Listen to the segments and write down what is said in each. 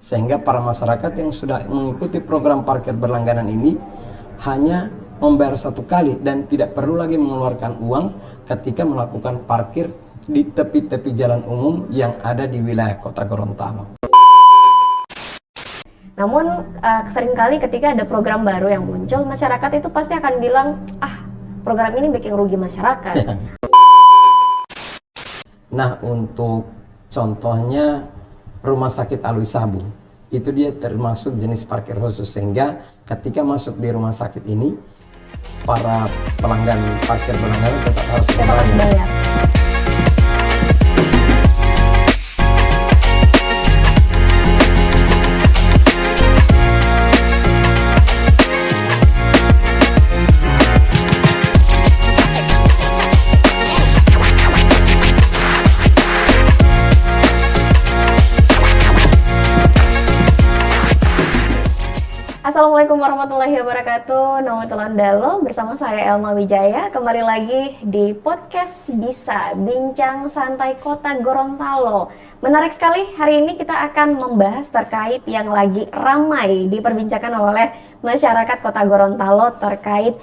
Sehingga para masyarakat yang sudah mengikuti program parkir berlangganan ini hanya membayar satu kali dan tidak perlu lagi mengeluarkan uang ketika melakukan parkir di tepi-tepi jalan umum yang ada di wilayah Kota Gorontalo. Namun seringkali ketika ada program baru yang muncul, masyarakat itu pasti akan bilang, program ini bikin rugi masyarakat. Nah, untuk contohnya Rumah Sakit Alwi Sabu, itu dia termasuk jenis parkir khusus, sehingga ketika masuk di rumah sakit ini, para pelanggan parkir berlangganan tetap harus bayar. Assalamualaikum warahmatullahi wabarakatuh. Namo Tulan Dalo, bersama saya Elma Wijaya. Kembali lagi di podcast Bisa Bincang Santai Kota Gorontalo. Menarik sekali, hari ini kita akan membahas terkait yang lagi ramai diperbincangkan oleh masyarakat Kota Gorontalo terkait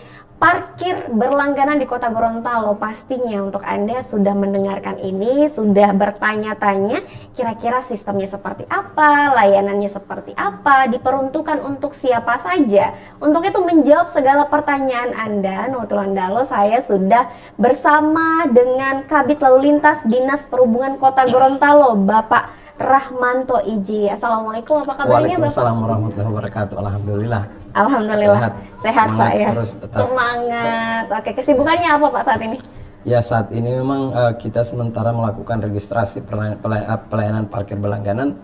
parkir berlangganan di Kota Gorontalo. Pastinya untuk Anda sudah mendengarkan ini, sudah bertanya-tanya kira-kira sistemnya seperti apa, layanannya seperti apa, diperuntukkan untuk siapa saja. Untuk itu menjawab segala pertanyaan Anda, Nutulan Dalo, saya sudah bersama dengan Kabid Lalu Lintas Dinas Perhubungan Kota Gorontalo, Bapak Rahmanto Iji. Assalamualaikum, apa kabarnya Bapak? Waalaikumsalam warahmatullahi wabarakatuh. Alhamdulillah. Alhamdulillah sehat Pak ya. Semangat. Oke, kesibukannya apa Pak saat ini? Ya, saat ini memang kita sementara melakukan registrasi pelayanan parkir berlangganan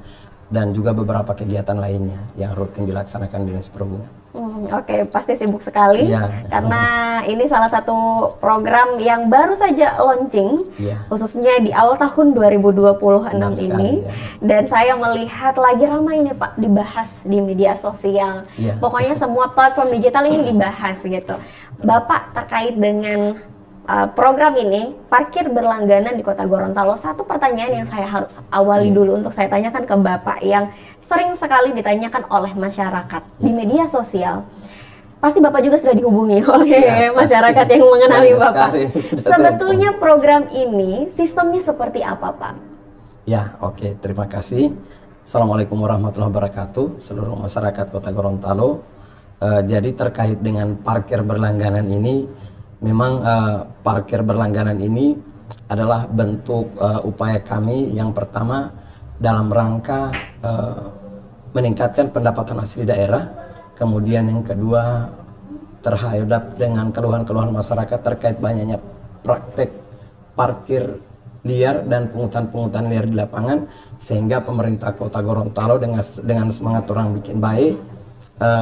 dan juga beberapa kegiatan lainnya yang rutin dilaksanakan Dinas Perhubungan. Oke, pasti sibuk sekali karena ini salah satu program yang baru saja launching, khususnya di awal tahun 2026 ini. Dan saya melihat lagi ramai ini Pak dibahas di media sosial. Pokoknya semua platform digital ini dibahas gitu. Bapak terkait dengan program ini, parkir berlangganan di Kota Gorontalo, satu pertanyaan yang saya harus awali dulu untuk saya tanyakan ke Bapak yang sering sekali ditanyakan oleh masyarakat di media sosial. Pasti Bapak juga sudah dihubungi oleh masyarakat yang mengenali Bapak. Sebetulnya program ini sistemnya seperti apa Pak? Ya, oke, terima kasih. Assalamualaikum warahmatullahi wabarakatuh, seluruh masyarakat Kota Gorontalo. Jadi terkait dengan parkir berlangganan ini, memang parkir berlangganan ini adalah bentuk upaya kami yang pertama dalam rangka meningkatkan pendapatan asli daerah, kemudian yang kedua terhadap dengan keluhan-keluhan masyarakat terkait banyaknya praktek parkir liar dan pungutan-pungutan liar di lapangan, sehingga pemerintah Kota Gorontalo dengan semangat orang bikin baik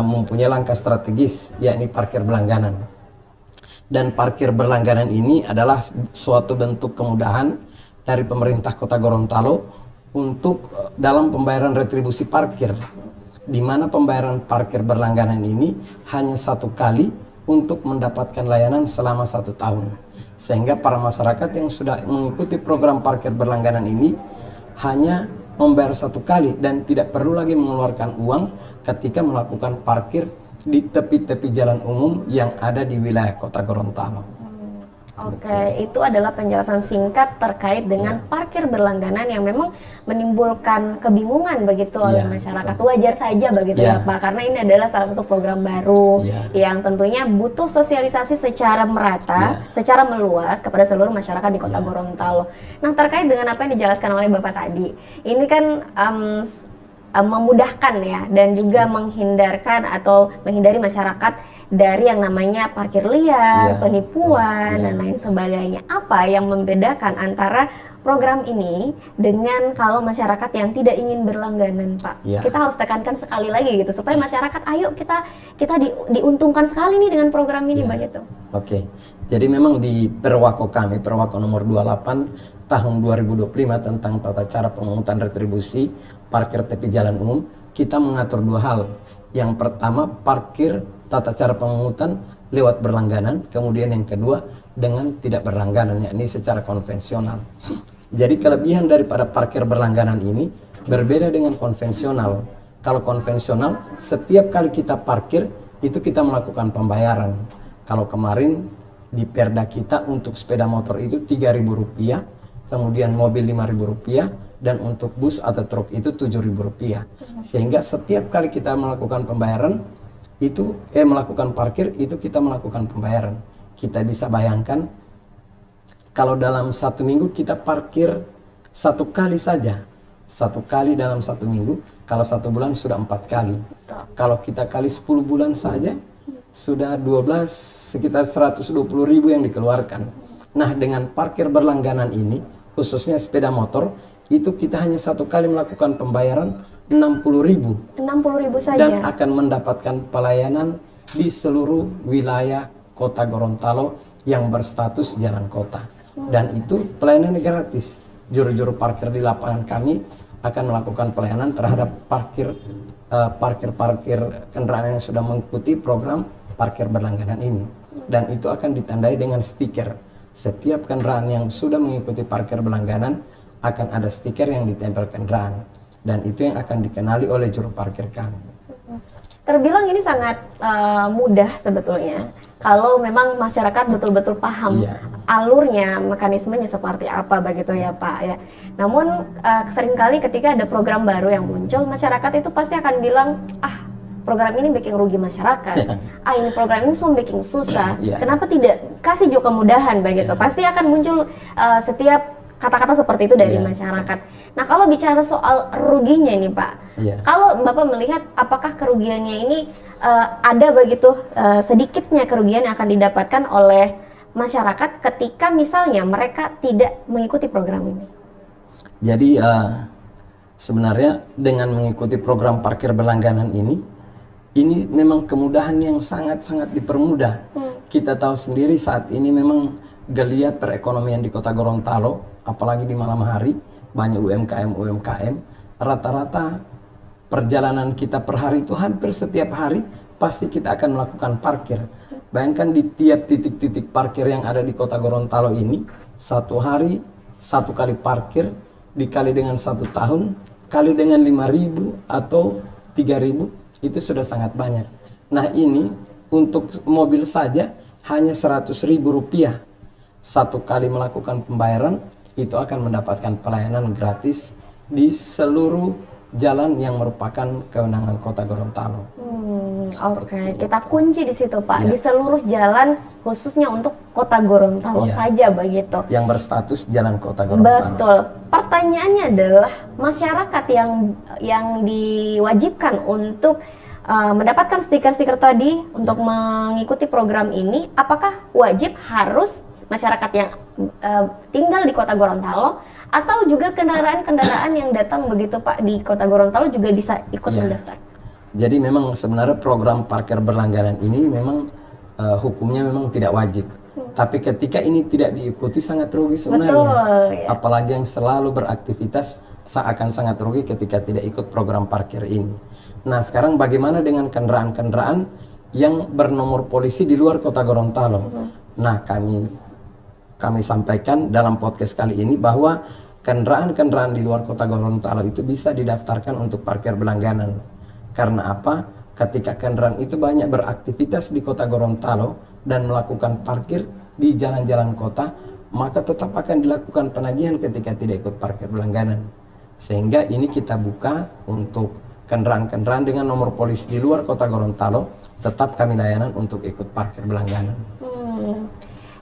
mempunyai langkah strategis, yakni parkir berlangganan. Dan parkir berlangganan ini adalah suatu bentuk kemudahan dari pemerintah Kota Gorontalo untuk dalam pembayaran retribusi parkir, di mana pembayaran parkir berlangganan ini hanya satu kali untuk mendapatkan layanan selama 1 tahun. Sehingga para masyarakat yang sudah mengikuti program parkir berlangganan ini hanya membayar satu kali dan tidak perlu lagi mengeluarkan uang ketika melakukan parkir di tepi-tepi jalan umum yang ada di wilayah Kota Gorontalo. Oke, itu adalah penjelasan singkat terkait dengan parkir berlangganan yang memang menimbulkan kebingungan begitu oleh masyarakat. Wajar saja begitu ya Pak, karena ini adalah salah satu program baru yang tentunya butuh sosialisasi secara merata, secara meluas kepada seluruh masyarakat di Kota Gorontalo. Nah, terkait dengan apa yang dijelaskan oleh Bapak tadi, ini kan memudahkan ya, dan juga menghindarkan atau menghindari masyarakat dari yang namanya parkir liar, penipuan dan lain sebagainya. Apa yang membedakan antara program ini dengan kalau masyarakat yang tidak ingin berlangganan Pak? Kita harus tekankan sekali lagi gitu supaya masyarakat ayo kita diuntungkan sekali nih dengan program ini begitu. Oke. Jadi memang di Perwako kami, Perwako nomor 28 tahun 2025 tentang tata cara pemungutan retribusi parkir tepi jalan umum, kita mengatur 2 hal. Yang pertama, parkir tata cara pemungutan lewat berlangganan, kemudian yang kedua dengan tidak berlangganan, yakni secara konvensional. Jadi kelebihan daripada parkir berlangganan ini berbeda dengan konvensional. Kalau konvensional, setiap kali kita parkir itu kita melakukan pembayaran. Kalau kemarin di Perda kita untuk sepeda motor itu Rp3.000, kemudian mobil Rp5.000, dan untuk bus atau truk itu Rp7.000. Sehingga setiap kali kita melakukan pembayaran itu melakukan parkir itu kita melakukan pembayaran. Kita bisa bayangkan kalau dalam 1 minggu kita parkir 1 kali saja, 1 kali dalam 1 minggu, kalau 1 bulan sudah 4 kali. Kalau kita kali 10 bulan saja sudah 12, sekitar 120.000 yang dikeluarkan. Nah, dengan parkir berlangganan ini, khususnya sepeda motor, itu kita hanya 1 kali melakukan pembayaran 60.000. 60.000 saja. Dan akan mendapatkan pelayanan di seluruh wilayah Kota Gorontalo yang berstatus jalan kota. Dan itu pelayanan gratis. Juru-juru parkir di lapangan kami akan melakukan pelayanan terhadap parkir kendaraan yang sudah mengikuti program parkir berlangganan ini. Dan itu akan ditandai dengan stiker. Setiap kendaraan yang sudah mengikuti parkir berlangganan akan ada stiker yang ditempel kendaraan. Dan itu yang akan dikenali oleh juru parkir kami. Terbilang ini sangat mudah sebetulnya. Kalau memang masyarakat betul-betul paham alurnya, mekanismenya seperti apa begitu ya Pak ya. Namun seringkali ketika ada program baru yang muncul, masyarakat itu pasti akan bilang, program ini bikin rugi masyarakat. Ini program ini bikin susah. Kenapa tidak kasih juga kemudahan begitu? Pasti akan muncul setiap kata-kata seperti itu dari masyarakat. Nah, kalau bicara soal ruginya nih Pak, kalau Bapak melihat apakah kerugiannya ini ada begitu sedikitnya kerugian yang akan didapatkan oleh masyarakat ketika misalnya mereka tidak mengikuti program ini? Jadi sebenarnya dengan mengikuti program parkir berlangganan ini memang kemudahan yang sangat-sangat dipermudah. Kita tahu sendiri saat ini memang geliat perekonomian di Kota Gorontalo, apalagi di malam hari, banyak UMKM. Rata-rata perjalanan kita per hari itu hampir setiap hari pasti kita akan melakukan parkir. Bayangkan di tiap titik-titik parkir yang ada di Kota Gorontalo ini, 1 hari 1 kali parkir dikali dengan 1 tahun, kali dengan 5.000 atau 3.000, itu sudah sangat banyak. Nah, ini untuk mobil saja hanya Rp100.000. 1 kali melakukan pembayaran itu akan mendapatkan pelayanan gratis di seluruh jalan yang merupakan kewenangan Kota Gorontalo. Oke, kita kunci di situ Pak, di seluruh jalan khususnya untuk Kota Gorontalo saja begitu. Yang berstatus jalan Kota Gorontalo. Betul. Pertanyaannya adalah masyarakat yang diwajibkan untuk mendapatkan stiker-stiker tadi untuk mengikuti program ini, apakah wajib harus masyarakat yang tinggal di Kota Gorontalo atau juga kendaraan-kendaraan yang datang begitu Pak di Kota Gorontalo juga bisa ikut mendaftar? Jadi memang sebenarnya program parkir berlangganan ini memang hukumnya memang tidak wajib. Tapi ketika ini tidak diikuti sangat rugi sebenarnya. Betul, Apalagi yang selalu beraktivitas akan sangat rugi ketika tidak ikut program parkir ini. Nah, sekarang bagaimana dengan kendaraan-kendaraan yang bernomor polisi di luar Kota Gorontalo? Nah, kami sampaikan dalam podcast kali ini bahwa kendaraan-kendaraan di luar Kota Gorontalo itu bisa didaftarkan untuk parkir berlangganan. Karena apa? Ketika kendaraan itu banyak beraktivitas di Kota Gorontalo dan melakukan parkir di jalan-jalan kota, maka tetap akan dilakukan penagihan ketika tidak ikut parkir berlangganan. Sehingga ini kita buka untuk kendaraan-kendaraan dengan nomor polisi di luar Kota Gorontalo, tetap kami layanan untuk ikut parkir berlangganan.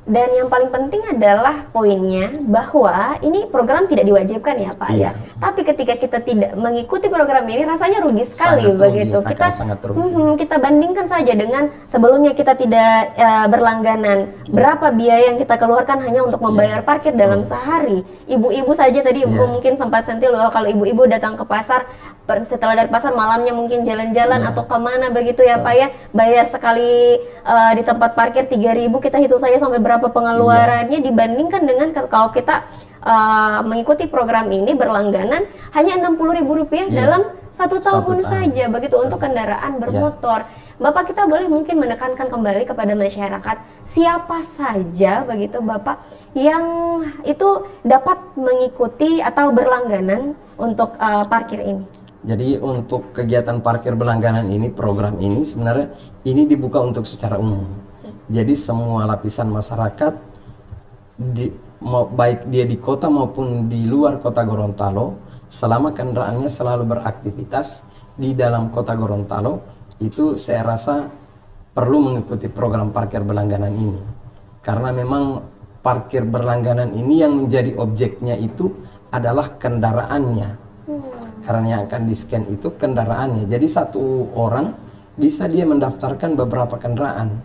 Dan yang paling penting adalah poinnya bahwa ini program tidak diwajibkan ya Pak ya. Tapi ketika kita tidak mengikuti program ini rasanya rugi sekali begitu. Kita bandingkan saja dengan sebelumnya kita tidak berlangganan. Berapa biaya yang kita keluarkan hanya untuk membayar parkir dalam sehari. Ibu-ibu saja tadi Ibu mungkin sempat sentil bahwa kalau ibu-ibu datang ke pasar, setelah dari pasar malamnya mungkin jalan-jalan atau kemana begitu ya Pak ya, bayar sekali di tempat parkir 3.000, kita hitung saja sampai berapa pengeluarannya dibandingkan dengan kalau kita mengikuti program ini berlangganan hanya Rp60.000 dalam 1 tahun saja begitu untuk kendaraan bermotor. Bapak, kita boleh mungkin menekankan kembali kepada masyarakat siapa saja begitu Bapak yang itu dapat mengikuti atau berlangganan untuk parkir ini? Jadi untuk kegiatan parkir berlangganan ini, program ini sebenarnya ini dibuka untuk secara umum. Jadi semua lapisan masyarakat, baik dia di kota maupun di luar kota Gorontalo, selama kendaraannya selalu beraktivitas di dalam kota Gorontalo, itu saya rasa perlu mengikuti program parkir berlangganan ini. Karena memang parkir berlangganan ini yang menjadi objeknya itu adalah kendaraannya. Karena yang akan di-scan itu kendaraannya. Jadi satu orang bisa dia mendaftarkan beberapa kendaraan.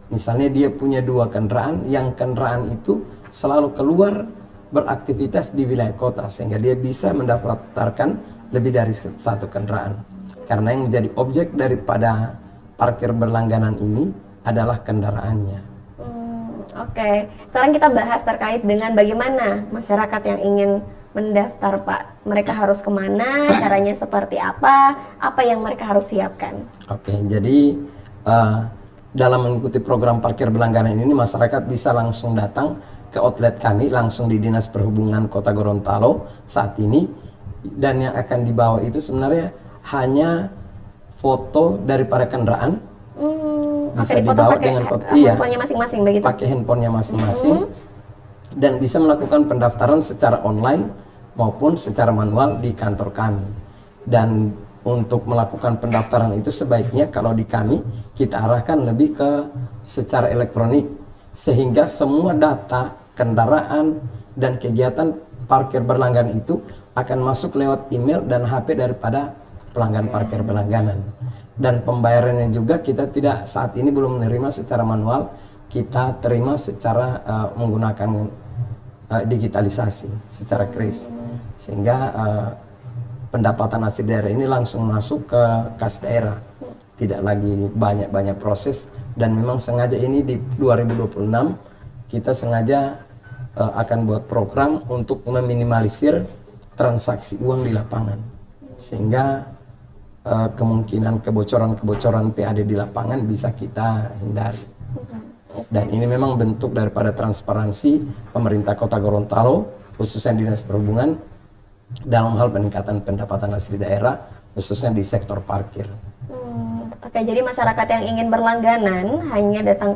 Misalnya dia punya 2 kendaraan, yang kendaraan itu selalu keluar beraktivitas di wilayah kota, sehingga dia bisa mendaftarkan lebih dari 1 kendaraan. Karena yang menjadi objek daripada parkir berlangganan ini adalah kendaraannya. Oke, sekarang kita bahas terkait dengan bagaimana masyarakat yang ingin mendaftar, Pak. Mereka harus kemana, caranya seperti apa yang mereka harus siapkan? Oke, jadi dalam mengikuti program parkir berlangganan ini, masyarakat bisa langsung datang ke outlet kami, langsung di Dinas Perhubungan Kota Gorontalo saat ini. Dan yang akan dibawa itu sebenarnya hanya foto daripada kendaraan. Bisa dibawa dengan handphonenya masing-masing begitu? Pakai handphonenya masing-masing. Dan bisa melakukan pendaftaran secara online maupun secara manual di kantor kami. Dan untuk melakukan pendaftaran itu sebaiknya kalau di kami kita arahkan lebih ke secara elektronik, sehingga semua data kendaraan dan kegiatan parkir berlangganan itu akan masuk lewat email dan HP daripada pelanggan parkir berlangganan. Dan pembayarannya juga kita tidak saat ini belum menerima secara manual, kita terima secara menggunakan digitalisasi secara kris, sehingga pendapatan asli daerah ini langsung masuk ke kas daerah, tidak lagi banyak proses. Dan memang sengaja ini di 2026 kita sengaja akan buat program untuk meminimalisir transaksi uang di lapangan, sehingga kemungkinan kebocoran PAD di lapangan bisa kita hindari. Dan ini memang bentuk daripada transparansi pemerintah Kota Gorontalo, khususnya Dinas Perhubungan, dalam hal peningkatan pendapatan asli daerah, khususnya di sektor parkir. Oke, jadi masyarakat yang ingin berlangganan hanya datang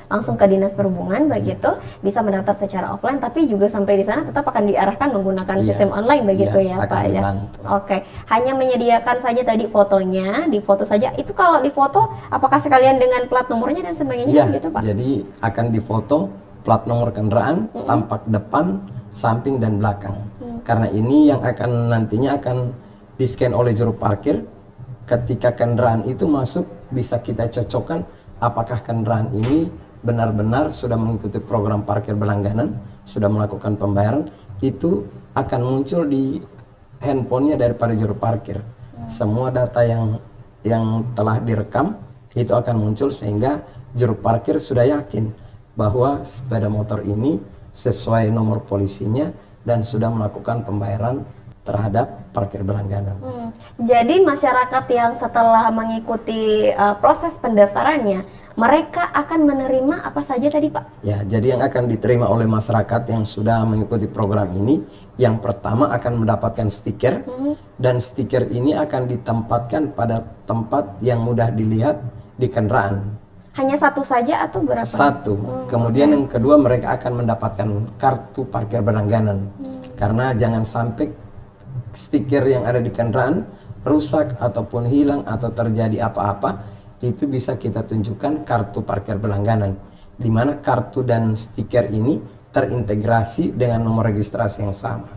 langsung ke Dinas Perhubungan begitu, bisa mendaftar secara offline, tapi juga sampai di sana tetap akan diarahkan menggunakan sistem online begitu ya Pak ya. Oke, hanya menyediakan saja tadi fotonya, difoto saja. Itu kalau difoto apakah sekalian dengan plat nomornya dan sebagainya gitu Pak? Jadi akan difoto plat nomor kendaraan, tampak depan, samping dan belakang. Karena ini yang nantinya akan di-scan oleh juru parkir. Ketika kendaraan itu masuk, bisa kita cocokkan apakah kendaraan ini benar-benar sudah mengikuti program parkir berlangganan, sudah melakukan pembayaran. Itu akan muncul di handphonenya daripada juru parkir. Semua data yang telah direkam itu akan muncul, sehingga juru parkir sudah yakin bahwa sepeda motor ini sesuai nomor polisinya dan sudah melakukan pembayaran terhadap parkir berlangganan. Jadi masyarakat yang setelah mengikuti proses pendaftarannya, mereka akan menerima apa saja tadi Pak? Ya, jadi yang akan diterima oleh masyarakat yang sudah mengikuti program ini, yang pertama akan mendapatkan stiker, dan stiker ini akan ditempatkan pada tempat yang mudah dilihat di kendaraan. Hanya satu saja atau berapa? Satu. Kemudian yang kedua, mereka akan mendapatkan kartu parkir berlangganan. Karena jangan sampai stiker yang ada di kendaraan rusak ataupun hilang atau terjadi apa-apa, itu bisa kita tunjukkan kartu parkir berlangganan, di mana kartu dan stiker ini terintegrasi dengan nomor registrasi yang sama.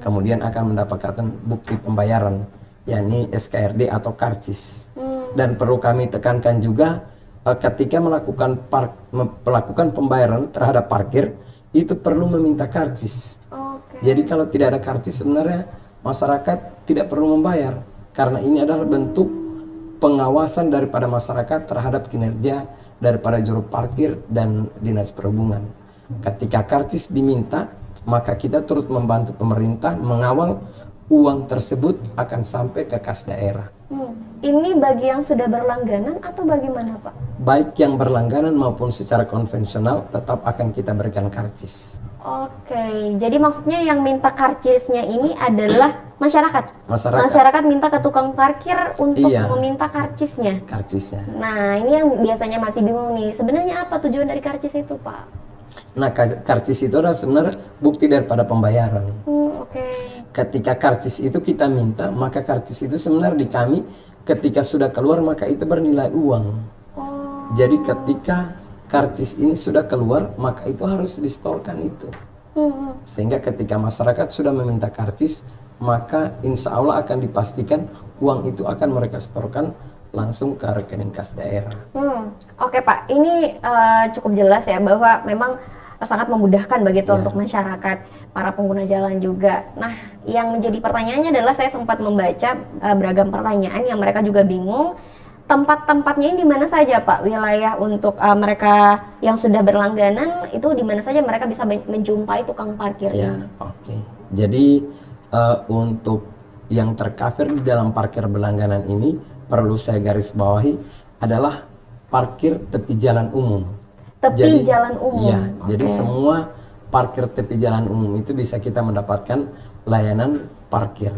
Kemudian akan mendapatkan bukti pembayaran, yakni SKRD atau karcis. Dan perlu kami tekankan juga, ketika melakukan pembayaran terhadap parkir, itu perlu meminta karcis. Jadi kalau tidak ada karcis, sebenarnya masyarakat tidak perlu membayar, karena ini adalah bentuk pengawasan daripada masyarakat terhadap kinerja daripada juru parkir dan Dinas Perhubungan. Ketika karcis diminta, maka kita turut membantu pemerintah mengawal uang tersebut akan sampai ke kas daerah. Ini bagi yang sudah berlangganan atau bagaimana Pak? Baik yang berlangganan maupun secara konvensional tetap akan kita berikan karcis. Oke, jadi maksudnya yang minta karcisnya ini adalah masyarakat. Masyarakat. Masyarakat minta ke tukang parkir untuk Iya. meminta karcisnya. Karcisnya. Nah, ini yang biasanya masih bingung nih. Sebenarnya apa tujuan dari karcis itu, Pak? Nah, karcis itu adalah sebenarnya bukti daripada pembayaran. Oke. Ketika karcis itu kita minta, maka karcis itu sebenarnya di kami ketika sudah keluar maka itu bernilai uang. Oh. Jadi ketika karcis ini sudah keluar maka itu harus distorkan itu. Sehingga ketika masyarakat sudah meminta karcis, maka insya Allah akan dipastikan uang itu akan mereka setorkan langsung ke rekening kas daerah. Oke Pak, ini cukup jelas ya bahwa memang sangat memudahkan begitu untuk masyarakat, para pengguna jalan juga. Nah, yang menjadi pertanyaannya adalah saya sempat membaca beragam pertanyaan yang mereka juga bingung. Tempat-tempatnya ini di mana saja Pak? Wilayah untuk mereka yang sudah berlangganan itu di mana saja mereka bisa menjumpai tukang parkir ini? Oke. Jadi untuk yang tercover di dalam parkir berlangganan ini perlu saya garis bawahi adalah parkir tepi jalan umum. Jalan umum. Iya, jadi semua parkir tepi jalan umum itu bisa kita mendapatkan layanan parkir.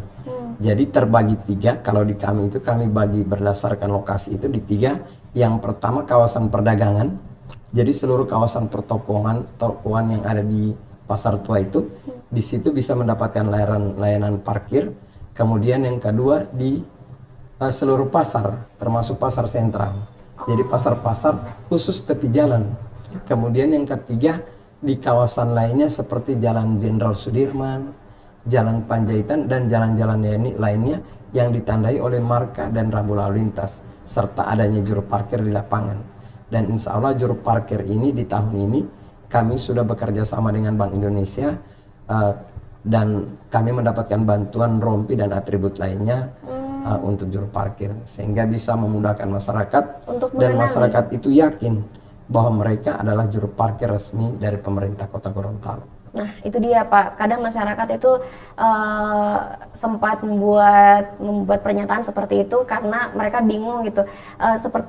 Jadi terbagi 3, kalau di kami itu kami bagi berdasarkan lokasi itu di 3. Yang pertama kawasan perdagangan, jadi seluruh kawasan pertokoan yang ada di Pasar Tua itu, di situ bisa mendapatkan layanan parkir. Kemudian yang kedua di seluruh pasar, termasuk pasar sentral. Jadi pasar-pasar khusus tepi jalan. Kemudian yang ketiga di kawasan lainnya seperti Jalan Jenderal Sudirman, Jalan Panjaitan dan jalan-jalan lainnya yang ditandai oleh marka dan rambu lalu lintas serta adanya juru parkir di lapangan. Dan insya Allah juru parkir ini di tahun ini kami sudah bekerja sama dengan Bank Indonesia dan kami mendapatkan bantuan rompi dan atribut lainnya untuk juru parkir sehingga bisa memudahkan masyarakat dan masyarakat itu yakin bahwa mereka adalah juru parkir resmi dari pemerintah Kota Gorontalo. Nah, itu dia Pak. Kadang masyarakat itu sempat membuat pernyataan seperti itu karena mereka bingung gitu.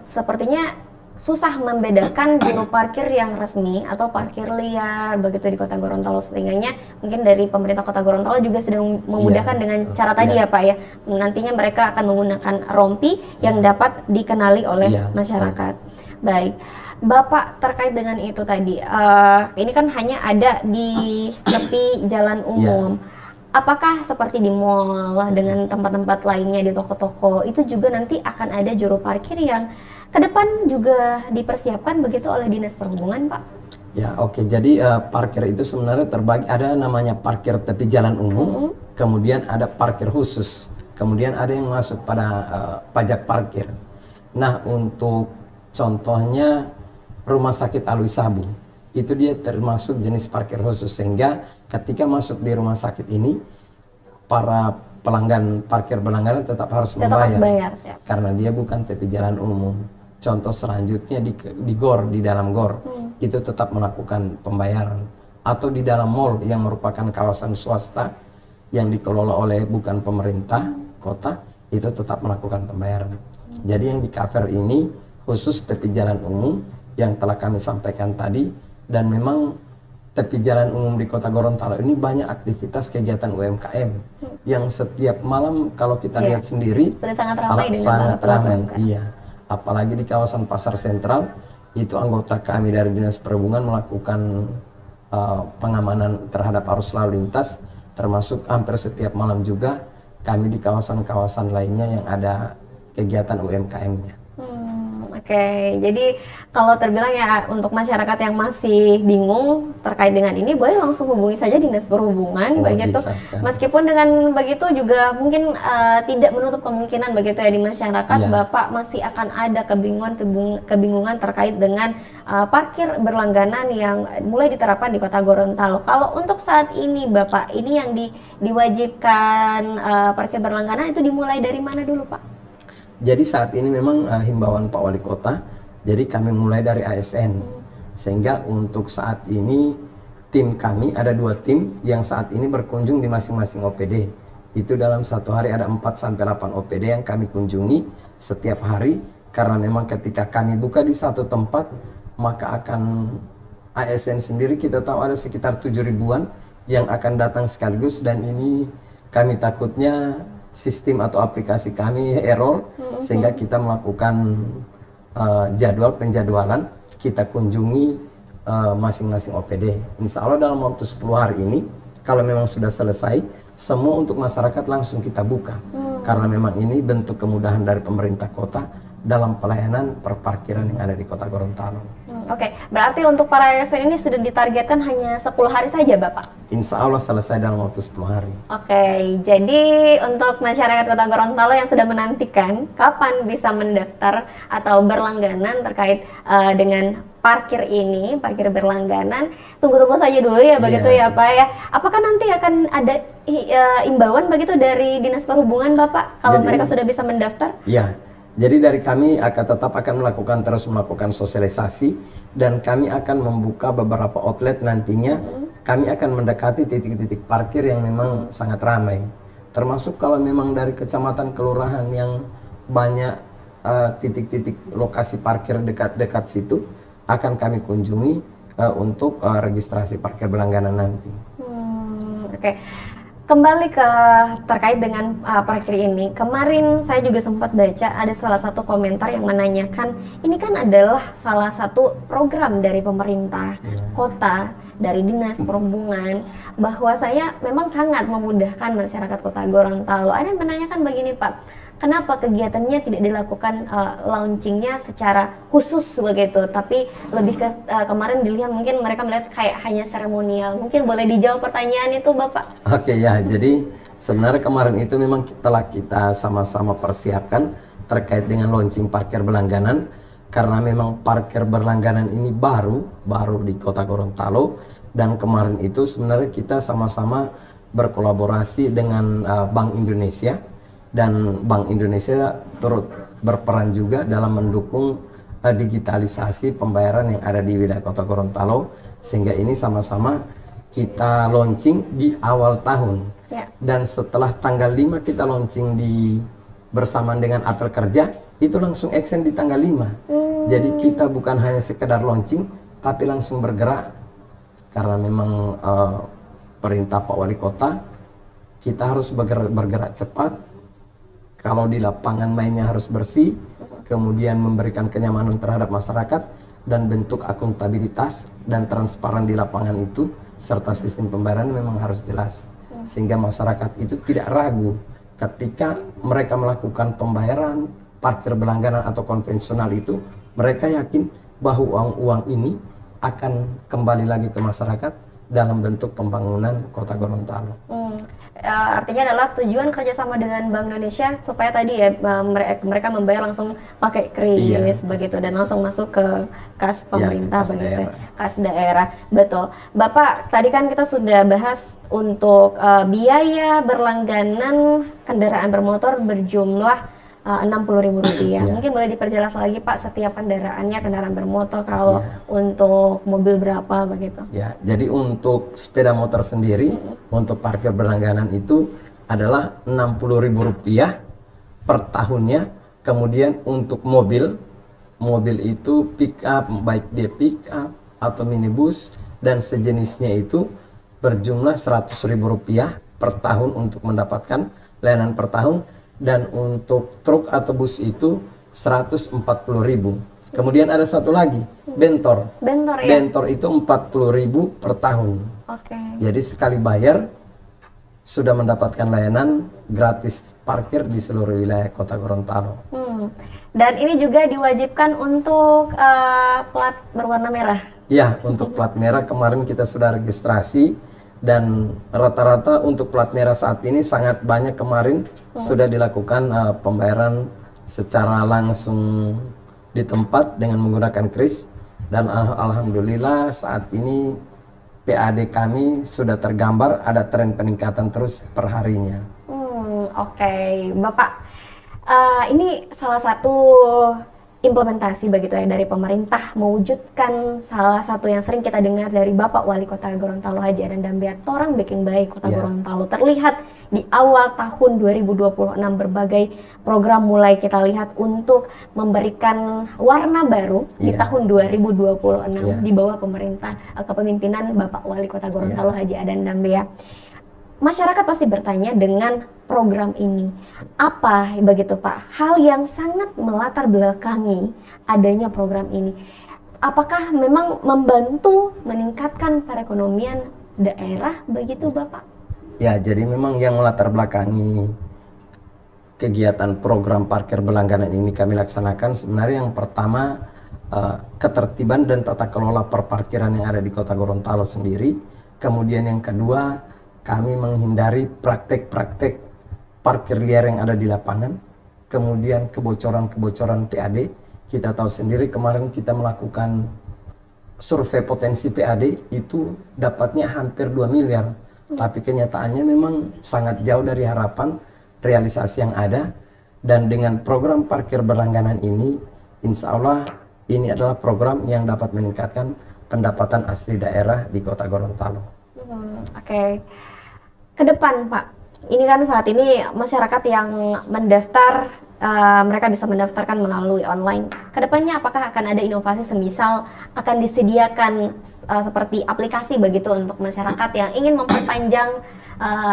Sepertinya susah membedakan juru parkir yang resmi atau parkir liar begitu di Kota Gorontalo. Sehingga mungkin dari pemerintah Kota Gorontalo juga sedang memudahkan dengan cara tadi ya Pak ya. Nantinya mereka akan menggunakan rompi yang dapat dikenali oleh masyarakat. Baik. Bapak terkait dengan itu tadi, ini kan hanya ada di tepi jalan umum. Apakah seperti di mall dengan tempat-tempat lainnya di toko-toko itu juga nanti akan ada juru parkir yang ke depan juga dipersiapkan begitu oleh Dinas Perhubungan, Pak? Ya, oke. Jadi parkir itu sebenarnya terbagi, ada namanya parkir tepi jalan umum, kemudian ada parkir khusus, kemudian ada yang masuk pada pajak parkir. Nah, untuk contohnya Rumah Sakit Alwi Sabu itu dia termasuk jenis parkir khusus sehingga ketika masuk di rumah sakit ini para pelanggan parkir berlangganan tetap harus membayar karena dia bukan tepi jalan umum. Contoh selanjutnya di gor, di dalam gor itu tetap melakukan pembayaran, atau di dalam mall yang merupakan kawasan swasta yang dikelola oleh bukan pemerintah kota itu tetap melakukan pembayaran. Jadi yang di cover ini khusus tepi jalan umum yang telah kami sampaikan tadi, dan memang tepi jalan umum di Kota Gorontalo ini banyak aktivitas kegiatan UMKM yang setiap malam kalau kita lihat sendiri sudah sangat ramai sangat ramai. Iya, apalagi di kawasan Pasar Sentral itu anggota kami dari Dinas Perhubungan melakukan pengamanan terhadap arus lalu lintas, termasuk hampir setiap malam juga kami di kawasan-kawasan lainnya yang ada kegiatan UMKM-nya. Oke, jadi kalau terbilang ya untuk masyarakat yang masih bingung terkait dengan ini boleh langsung hubungi saja Dinas Perhubungan begitu. Meskipun dengan begitu juga mungkin tidak menutup kemungkinan begitu ya di masyarakat Bapak masih akan ada kebingungan terkait dengan parkir berlangganan yang mulai diterapkan di Kota Gorontalo. Kalau untuk saat ini Bapak, ini yang diwajibkan parkir berlangganan itu dimulai dari mana dulu Pak? Jadi saat ini memang himbauan Pak Wali Kota, jadi kami mulai dari ASN. Sehingga untuk saat ini tim kami ada 2 tim yang saat ini berkunjung di masing-masing OPD. Itu dalam satu hari ada 4-8 OPD yang kami kunjungi setiap hari. Karena memang ketika kami buka di satu tempat, maka akan ASN sendiri kita tahu ada sekitar 7 ribuan yang akan datang sekaligus, dan ini kami takutnya sistem atau aplikasi kami error sehingga kita melakukan jadwal penjadwalan, kita kunjungi masing-masing OPD. Insya Allah dalam waktu 10 hari ini kalau memang sudah selesai, semua untuk masyarakat langsung kita buka. Karena memang ini bentuk kemudahan dari pemerintah kota dalam pelayanan perparkiran yang ada di Kota Gorontalo. Oke, berarti untuk para ASN ini sudah ditargetkan hanya 10 hari saja, Bapak? Insya Allah selesai dalam waktu 10 hari. Oke, jadi untuk masyarakat Kota Gorontalo yang sudah menantikan kapan bisa mendaftar atau berlangganan terkait dengan parkir ini, parkir berlangganan, tunggu-tunggu saja dulu ya, begitu ya Pak ya. Apakah nanti akan ada imbauan begitu dari Dinas Perhubungan, Bapak, kalau mereka sudah bisa mendaftar? Iya. Jadi dari kami tetap akan terus melakukan sosialisasi, dan kami akan membuka beberapa outlet nantinya. Kami akan mendekati titik-titik parkir yang memang sangat ramai. Termasuk kalau memang dari kecamatan kelurahan yang banyak titik-titik lokasi parkir dekat-dekat situ akan kami kunjungi untuk registrasi parkir berlangganan nanti. Oke. Kembali ke terkait dengan parkir ini, kemarin saya juga sempat baca ada salah satu komentar yang menanyakan, ini kan adalah salah satu program dari pemerintah kota, dari Dinas Perhubungan, bahwa saya memang sangat memudahkan masyarakat Kota Gorontalo. Ada yang menanyakan begini, Pak, kenapa kegiatannya tidak dilakukan launchingnya secara khusus begitu, tapi lebih ke kemarin dilihat mungkin mereka melihat kayak hanya seremonial. Mungkin boleh dijawab pertanyaan itu, Bapak? Oke ya, jadi sebenarnya kemarin itu memang telah kita sama-sama persiapkan terkait dengan launching parkir berlangganan, karena memang parkir berlangganan ini baru di Kota Gorontalo, dan kemarin itu sebenarnya kita sama-sama berkolaborasi dengan Bank Indonesia, dan Bank Indonesia turut berperan juga dalam mendukung digitalisasi pembayaran yang ada di wilayah Kota Gorontalo, sehingga ini sama-sama kita launching di awal tahun. Dan setelah tanggal 5 kita launching bersamaan dengan apel kerja, itu langsung action di tanggal 5. Jadi kita bukan hanya sekedar launching, tapi langsung bergerak, karena memang perintah Pak Wali Kota, kita harus bergerak cepat. Kalau di lapangan mainnya harus bersih, kemudian memberikan kenyamanan terhadap masyarakat, dan bentuk akuntabilitas dan transparan di lapangan itu, serta sistem pembayaran memang harus jelas, sehingga masyarakat itu tidak ragu ketika mereka melakukan pembayaran parkir berlangganan atau konvensional itu, mereka yakin bahwa uang-uang ini akan kembali lagi ke masyarakat dalam bentuk pembangunan Kota Gorontalo. Artinya adalah tujuan kerjasama dengan Bank Indonesia supaya tadi ya mereka membayar langsung pakai kris begitu, dan langsung masuk ke kas pemerintah begitu, kas daerah. Betul. Bapak, tadi kan kita sudah bahas untuk biaya berlangganan kendaraan bermotor berjumlah Rp60.000. Mungkin boleh diperjelas lagi, Pak, setiap kendaraannya, kendaraan bermotor, kalau untuk mobil berapa begitu? Ya, jadi untuk sepeda motor sendiri untuk parkir berlangganan itu adalah Rp60.000 per tahunnya. Kemudian untuk mobil itu pick up, baik dia pick up atau minibus dan sejenisnya, itu berjumlah Rp100.000 per tahun untuk mendapatkan layanan per tahun. Dan untuk truk atau bus itu Rp140.000. Kemudian ada satu lagi, bentor. Bentor itu Rp40.000 per tahun. Jadi sekali bayar sudah mendapatkan layanan gratis parkir di seluruh wilayah Kota Gorontalo. Dan ini juga diwajibkan untuk plat berwarna merah. Ya, untuk plat merah kemarin kita sudah registrasi. Dan rata-rata untuk plat merah saat ini sangat banyak kemarin sudah dilakukan pembayaran secara langsung di tempat dengan menggunakan kris, dan alhamdulillah saat ini PAD kami sudah tergambar ada tren peningkatan terus per harinya. Bapak, ini salah satu implementasi begitu ya dari pemerintah mewujudkan salah satu yang sering kita dengar dari Bapak Wali Kota Gorontalo Haji Adan Dambeat, torang bikin baik Kota Gorontalo. Terlihat di awal tahun 2026 berbagai program mulai kita lihat untuk memberikan warna baru di tahun 2026 di bawah pemerintah kepemimpinan Bapak Wali Kota Gorontalo Haji Adan Dambeat. Masyarakat pasti bertanya dengan program ini, apa begitu Pak hal yang sangat melatar belakangi adanya program ini? Apakah memang membantu meningkatkan perekonomian daerah begitu Bapak? Ya, jadi memang yang melatar belakangi kegiatan program parkir berlangganan ini kami laksanakan sebenarnya yang pertama ketertiban dan tata kelola perparkiran yang ada di Kota Gorontalo sendiri. Kemudian yang kedua, kami menghindari praktek-praktek parkir liar yang ada di lapangan. Kemudian kebocoran-kebocoran PAD. Kita tahu sendiri kemarin kita melakukan survei potensi PAD itu dapatnya hampir 2 miliar. Tapi kenyataannya memang sangat jauh dari harapan realisasi yang ada. Dan dengan program parkir berlangganan ini, insya Allah ini adalah program yang dapat meningkatkan pendapatan asli daerah di Kota Gorontalo. Oke. Ke depan Pak, ini kan saat ini masyarakat yang mendaftar, mereka bisa mendaftarkan melalui online. Kedepannya apakah akan ada inovasi semisal akan disediakan seperti aplikasi begitu untuk masyarakat yang ingin memperpanjang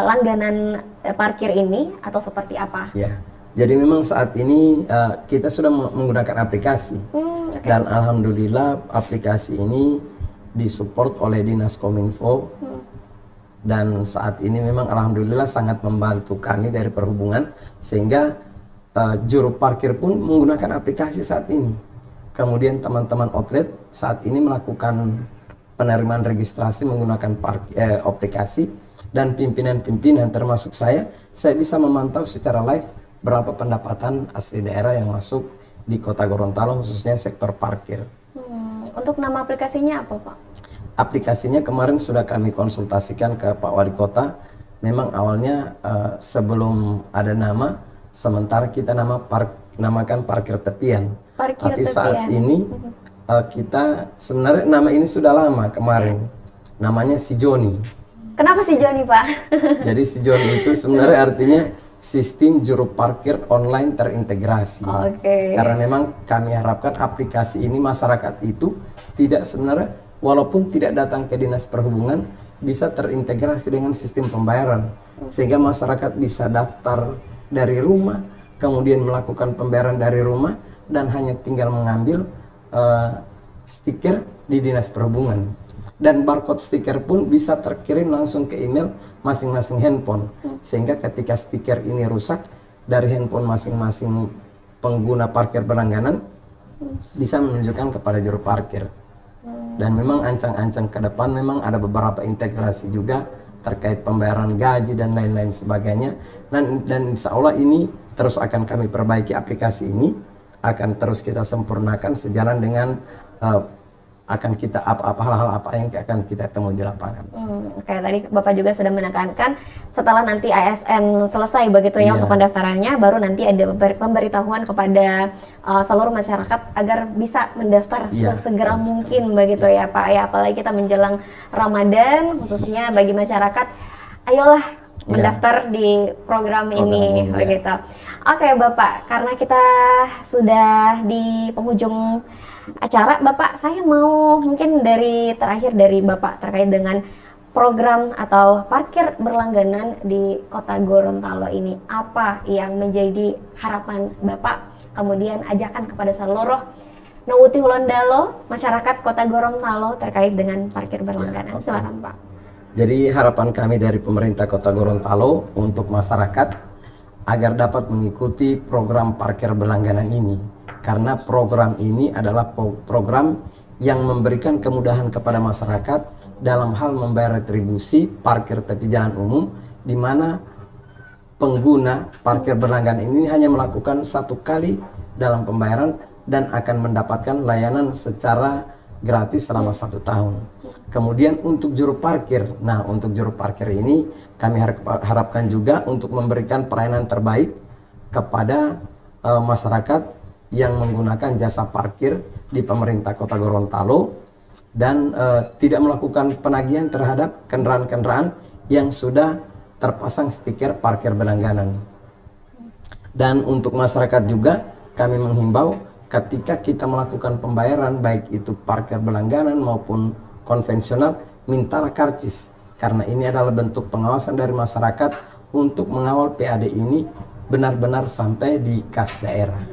langganan parkir ini atau seperti apa? Ya, jadi memang saat ini kita sudah menggunakan aplikasi dan alhamdulillah aplikasi ini disupport oleh Dinas Kominfo. Dan saat ini memang alhamdulillah sangat membantu kami dari perhubungan sehingga juru parkir pun menggunakan aplikasi saat ini. Kemudian teman-teman outlet saat ini melakukan penerimaan registrasi menggunakan aplikasi dan pimpinan-pimpinan termasuk saya bisa memantau secara live berapa pendapatan asli daerah yang masuk di Kota Gorontalo khususnya sektor parkir. Untuk nama aplikasinya apa Pak? Aplikasinya kemarin sudah kami konsultasikan ke Pak Wali Kota. Memang awalnya sebelum ada nama, sementara kita namakan parkir tepian. Tapi saat ini kita sebenarnya nama ini sudah lama kemarin. Namanya Si Joni. Kenapa Si Joni Pak? Jadi Si Joni itu sebenarnya artinya sistem juru parkir online terintegrasi. Karena memang kami harapkan aplikasi ini masyarakat itu tidak sebenarnya walaupun tidak datang ke Dinas Perhubungan bisa terintegrasi dengan sistem pembayaran sehingga masyarakat bisa daftar dari rumah kemudian melakukan pembayaran dari rumah dan hanya tinggal mengambil stiker di Dinas Perhubungan dan barcode stiker pun bisa terkirim langsung ke email masing-masing handphone sehingga ketika stiker ini rusak dari handphone masing-masing pengguna parkir berlangganan bisa menunjukkan kepada juru parkir. Dan memang ancang-ancang ke depan memang ada beberapa integrasi juga terkait pembayaran gaji dan lain-lain sebagainya. Dan insya Allah ini terus akan kami perbaiki aplikasi ini, akan terus kita sempurnakan sejalan dengan akan kita hal-hal apa yang akan kita temui di lapangan. Oke, tadi Bapak juga sudah menekankan setelah nanti ASN selesai begitu ya untuk pendaftarannya, baru nanti ada pemberitahuan kepada seluruh masyarakat agar bisa mendaftar sesegera mungkin begitu ya Pak. Ya, apalagi kita menjelang Ramadan, khususnya bagi masyarakat, ayolah mendaftar di program ini begitu. Oke Bapak, karena kita sudah di penghujung acara, Bapak, saya mau mungkin terakhir dari Bapak terkait dengan program atau parkir berlangganan di Kota Gorontalo ini. Apa yang menjadi harapan Bapak, kemudian ajakan kepada seluruh Nauti Hulondalo, masyarakat Kota Gorontalo terkait dengan parkir berlangganan. Silakan Pak. Jadi harapan kami dari pemerintah Kota Gorontalo untuk masyarakat agar dapat mengikuti program parkir berlangganan ini. Karena program ini adalah program yang memberikan kemudahan kepada masyarakat dalam hal membayar retribusi parkir tepi jalan umum, di mana pengguna parkir berlangganan ini hanya melakukan 1 kali dalam pembayaran dan akan mendapatkan layanan secara gratis selama 1 tahun. Kemudian untuk juru parkir, untuk juru parkir ini kami harapkan juga untuk memberikan pelayanan terbaik kepada masyarakat yang menggunakan jasa parkir di pemerintah Kota Gorontalo dan tidak melakukan penagihan terhadap kendaraan-kendaraan yang sudah terpasang stiker parkir berlangganan. Dan untuk masyarakat juga kami menghimbau ketika kita melakukan pembayaran baik itu parkir berlangganan maupun konvensional, mintalah karcis karena ini adalah bentuk pengawasan dari masyarakat untuk mengawal PAD ini benar-benar sampai di kas daerah.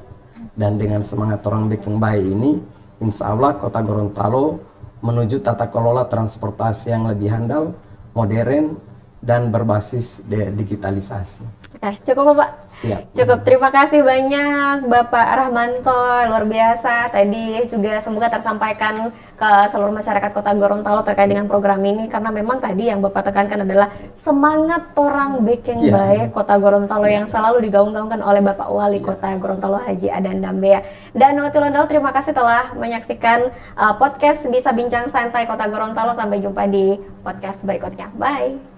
Dan dengan semangat orang bikin baik ini, insya Allah Kota Gorontalo menuju tata kelola transportasi yang lebih handal, modern, dan berbasis digitalisasi. Oke, cukup Bapak? Siap. Cukup, terima kasih banyak Bapak Rahmanto, luar biasa. Tadi juga semoga tersampaikan ke seluruh masyarakat Kota Gorontalo terkait dengan program ini, karena memang tadi yang Bapak tekankan adalah semangat orang bikin baik Kota Gorontalo yang selalu digaung-gaungkan oleh Bapak Wali Kota Gorontalo Haji Adan Dambea. Dan Nawatulondalo, terima kasih telah menyaksikan podcast Bisa Bincang Santai Kota Gorontalo. Sampai jumpa di podcast berikutnya. Bye.